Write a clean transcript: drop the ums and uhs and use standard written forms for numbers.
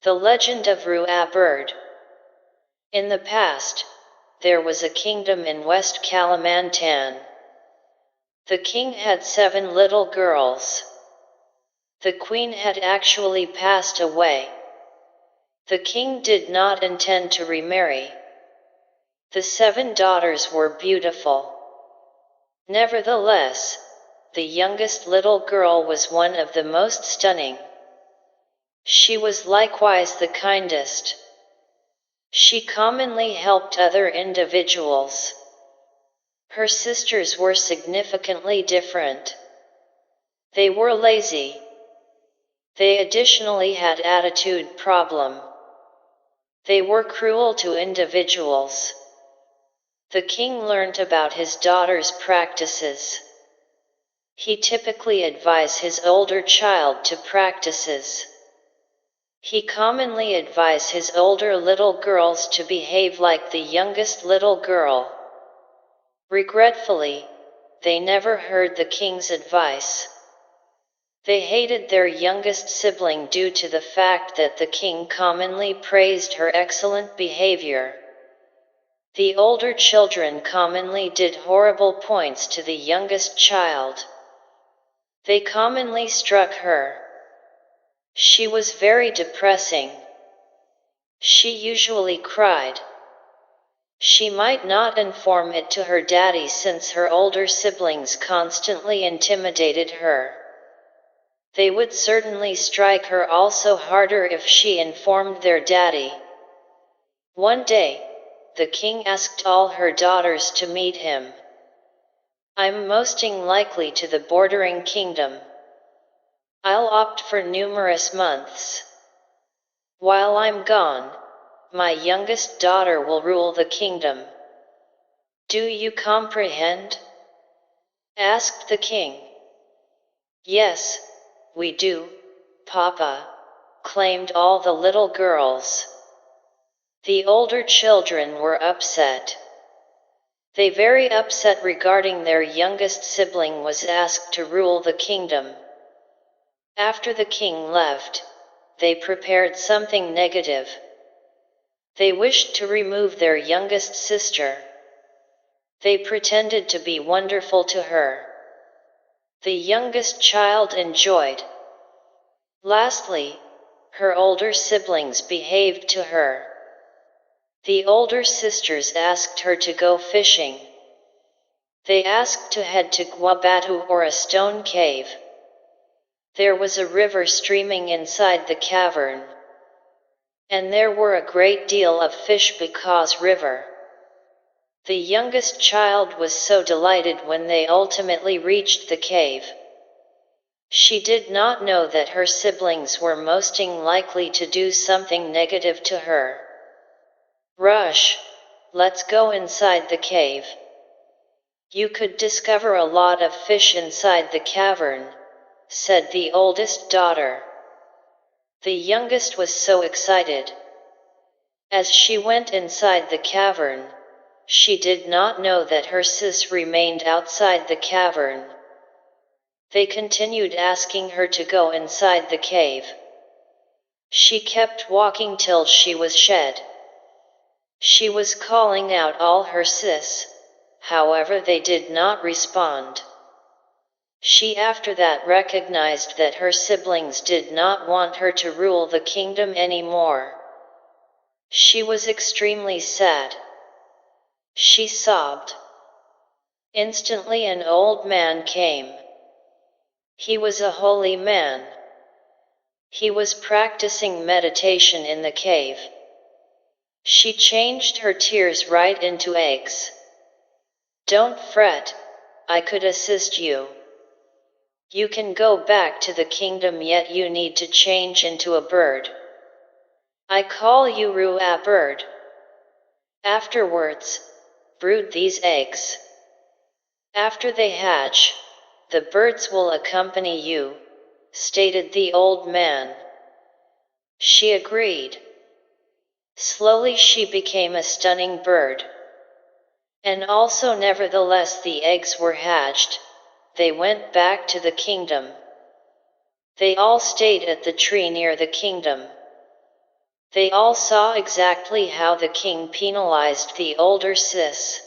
The legend of Ruai bird. In the past, there was a kingdom in West Kalimantan. The king had 7 little girls. The queen had actually passed away. The king did not intend to remarry. The 7 daughters were beautiful. Nevertheless, the youngest little girl was one of the most stunning. She was likewise the kindest. She commonly helped other individuals. Her sisters were significantly different. They were lazy. They additionally had attitude problem. They were cruel to individuals. The king learned about his daughter's practices. He typically advised his older child to practices. He commonly advised his older little girls to behave like the youngest little girl. Regretfully, they never heard the king's advice. They hated their youngest sibling due to the fact that the king commonly praised her excellent behavior. The older children commonly did horrible points to the youngest child. They commonly struck her. She was very depressing. She usually cried. She might not inform it to her daddy since her older siblings constantly intimidated her. They would certainly strike her also harder if she informed their daddy. One day, the king asked all her daughters to meet him. "I'm mosting likely to the bordering kingdom. I'll opt for numerous months. While I'm gone, my youngest daughter will rule the kingdom. Do you comprehend?" asked the king. "Yes, we do, Papa," claimed all the little girls. The older children were upset. They very upset regarding their youngest sibling was asked to rule the kingdom. After the king left, they prepared something negative. They wished to remove their youngest sister. They pretended to be wonderful to her. The youngest child enjoyed. Lastly, her older siblings behaved to her. The older sisters asked her to go fishing. They asked to head to Guabatu or a stone cave. There was a river streaming inside the cavern. And there were a great deal of fish because river. The youngest child was so delighted when they ultimately reached the cave. She did not know that her siblings were most likely to do something negative to her. "Rush, let's go inside the cave. You could discover a lot of fish inside the cavern," said the oldest daughter. The youngest was so excited. As she went inside the cavern, she did not know that her sis remained outside the cavern. They continued asking her to go inside the cave. She kept walking till she was shed. She was calling out all her sis, however they did not respond. She after that recognized that her siblings did not want her to rule the kingdom anymore. She was extremely sad. She sobbed. Instantly an old man came. He was a holy man. He was practicing meditation in the cave. She changed her tears right into eggs. "Don't fret, I could assist you. You can go back to the kingdom, yet you need to change into a bird. I call you Ruai bird. Afterwards, brood these eggs. After they hatch, the birds will accompany you," stated the old man. She agreed. Slowly she became a stunning bird. And also nevertheless the eggs were hatched. They went back to the kingdom. They all stayed at the tree near the kingdom. They all saw exactly how the king penalized the older sis.